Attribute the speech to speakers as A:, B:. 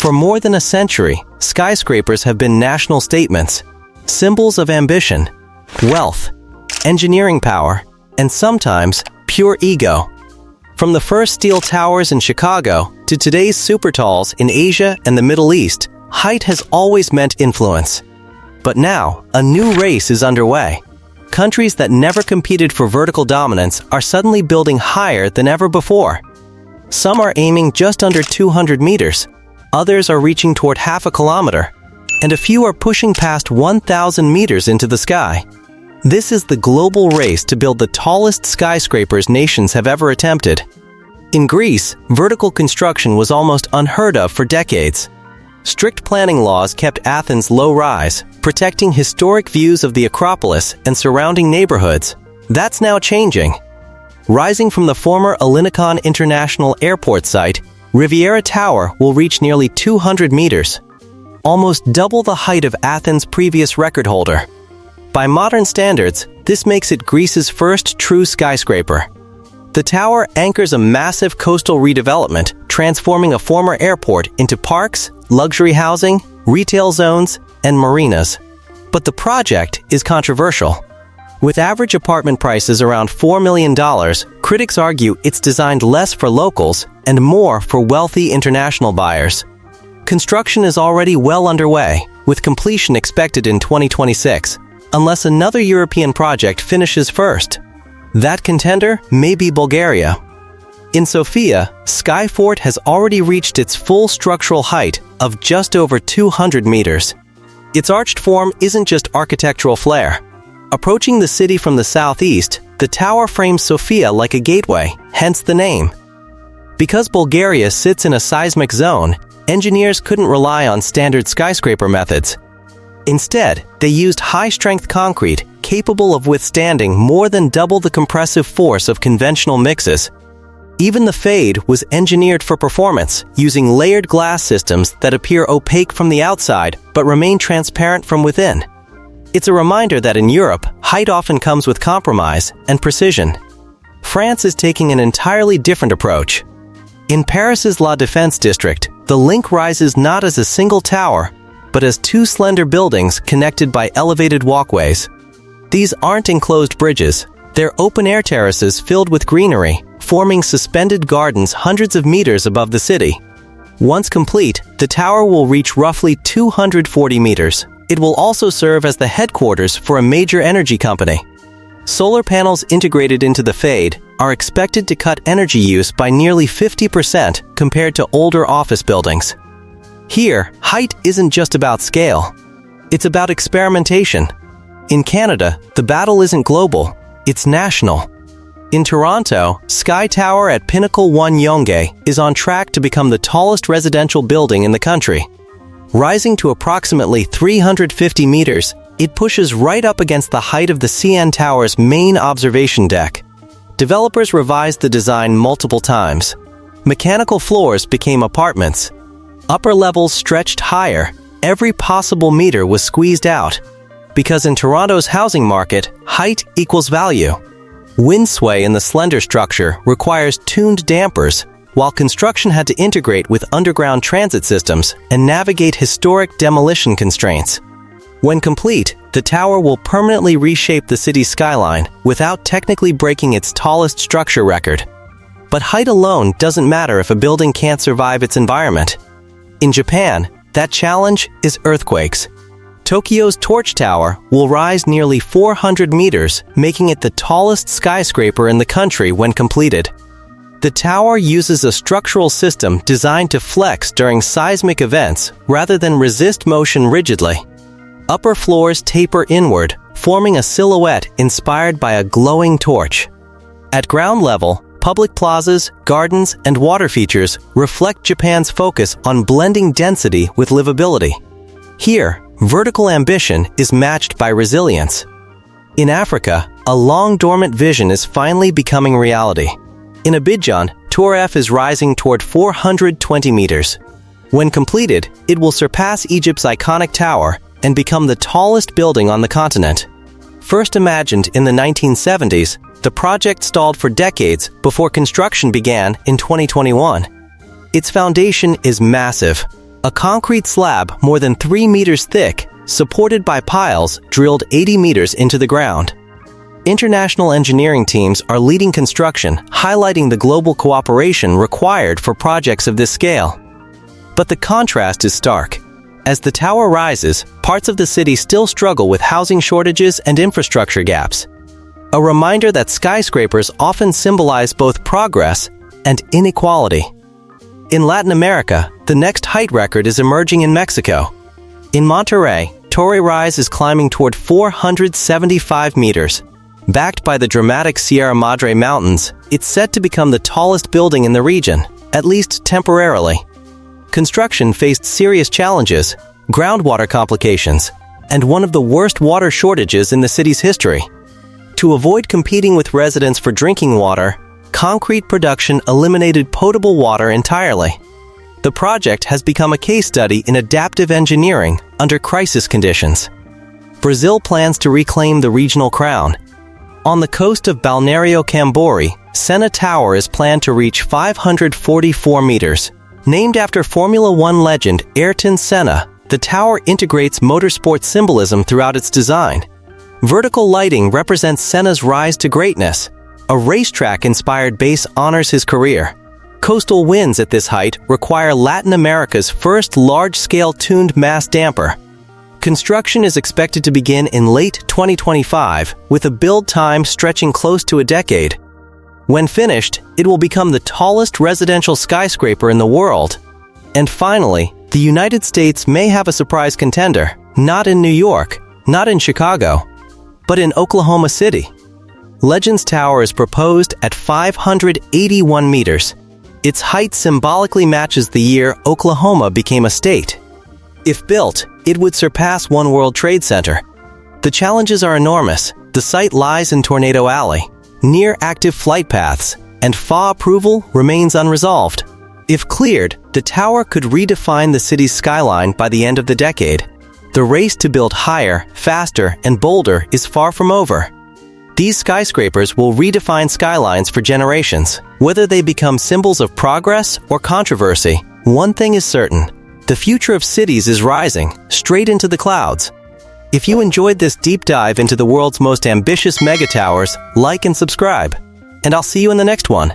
A: For more than a century, skyscrapers have been national statements, symbols of ambition, wealth, engineering power, and sometimes pure ego. From the first steel towers in Chicago to today's supertalls in Asia and the Middle East, height has always meant influence. But now, a new race is underway. Countries that never competed for vertical dominance are suddenly building higher than ever before. Some are aiming just under 200 meters, others are reaching toward half a kilometer, and a few are pushing past 1,000 meters into the sky. This is the global race to build the tallest skyscrapers nations have ever attempted. In Greece, vertical construction was almost unheard of for decades. Strict planning laws kept Athens low-rise, protecting historic views of the Acropolis and surrounding neighborhoods. That's now changing. Rising from the former Ellinikon International Airport site, Riviera Tower will reach nearly 200 meters, almost double the height of Athens' previous record holder. By modern standards, this makes it Greece's first true skyscraper. The tower anchors a massive coastal redevelopment, transforming a former airport into parks, luxury housing, retail zones, and marinas. But the project is controversial. With average apartment prices around $4 million, critics argue it's designed less for locals and more for wealthy international buyers. Construction is already well underway, with completion expected in 2026, unless another European project finishes first. That contender may be Bulgaria. In Sofia, Skyfort has already reached its full structural height of just over 200 meters. Its arched form isn't just architectural flair. Approaching the city from the southeast, the tower frames Sofia like a gateway, hence the name. Because Bulgaria sits in a seismic zone, engineers couldn't rely on standard skyscraper methods. Instead, they used high-strength concrete capable of withstanding more than double the compressive force of conventional mixes. Even the fade was engineered for performance, using layered glass systems that appear opaque from the outside but remain transparent from within. It's a reminder that in Europe, height often comes with compromise and precision. France is taking an entirely different approach. In Paris's La Défense district, the link rises not as a single tower, but as two slender buildings connected by elevated walkways. These aren't enclosed bridges, they're open-air terraces filled with greenery, forming suspended gardens hundreds of meters above the city. Once complete, the tower will reach roughly 240 meters. It will also serve as the headquarters for a major energy company. Solar panels integrated into the fade are expected to cut energy use by nearly 50% compared to older office buildings. Here, height isn't just about scale. It's about experimentation. In Canada, the battle isn't global, it's national. In Toronto, SkyTower at Pinnacle 1 Yonge is on track to become the tallest residential building in the country. Rising to approximately 350 meters, it pushes right up against the height of the CN Tower's main observation deck. Developers revised the design multiple times. Mechanical floors became apartments. Upper levels stretched higher. Every possible meter was squeezed out. Because in Toronto's housing market, height equals value. Wind sway in the slender structure requires tuned dampers, while construction had to integrate with underground transit systems and navigate historic demolition constraints. When complete, the tower will permanently reshape the city's skyline without technically breaking its tallest structure record. But height alone doesn't matter if a building can't survive its environment. In Japan, that challenge is earthquakes. Tokyo's Torch Tower will rise nearly 400 meters, making it the tallest skyscraper in the country when completed. The tower uses a structural system designed to flex during seismic events rather than resist motion rigidly. Upper floors taper inward, forming a silhouette inspired by a glowing torch. At ground level, public plazas, gardens, and water features reflect Japan's focus on blending density with livability. Here, vertical ambition is matched by resilience. In Africa, a long-dormant vision is finally becoming reality. In Abidjan, Torre Rise is rising toward 420 meters. When completed, it will surpass Egypt's iconic tower and become the tallest building on the continent. First imagined in the 1970s, the project stalled for decades before construction began in 2021. Its foundation is massive, A concrete slab more than 3 meters thick, supported by piles drilled 80 meters into the ground. International engineering teams are leading construction, highlighting the global cooperation required for projects of this scale. But the contrast is stark. As the tower rises, parts of the city still struggle with housing shortages and infrastructure gaps. A reminder that skyscrapers often symbolize both progress and inequality. In Latin America, the next height record is emerging in Mexico. In Monterrey, Torre Rise is climbing toward 475 meters. Backed by the dramatic Sierra Madre Mountains, it's set to become the tallest building in the region, at least temporarily. Construction faced serious challenges, groundwater complications, and one of the worst water shortages in the city's history. To avoid competing with residents for drinking water, concrete production eliminated potable water entirely. The project has become a case study in adaptive engineering under crisis conditions. Brazil plans to reclaim the regional crown. On the coast of Balneario Cambori, Senna Tower is planned to reach 544 meters. Named after Formula One legend Ayrton Senna, the tower integrates motorsport symbolism throughout its design. Vertical lighting represents Senna's rise to greatness. A racetrack-inspired base honors his career. Coastal winds at this height require Latin America's first large-scale tuned mass damper. Construction is expected to begin in late 2025, with a build time stretching close to a decade. When finished, it will become the tallest residential skyscraper in the world. And finally, the United States may have a surprise contender, not in New York, not in Chicago, but in Oklahoma City. Legends Tower is proposed at 581 meters. Its height symbolically matches the year Oklahoma became a state. If built, it would surpass One World Trade Center. The challenges are enormous. The site lies in Tornado Alley, near active flight paths, and FAA approval remains unresolved. If cleared, the tower could redefine the city's skyline by the end of the decade. The race to build higher, faster, and bolder is far from over. These skyscrapers will redefine skylines for generations. Whether they become symbols of progress or controversy, one thing is certain. The future of cities is rising, straight into the clouds. If you enjoyed this deep dive into the world's most ambitious megatowers, like and subscribe. And I'll see you in the next one.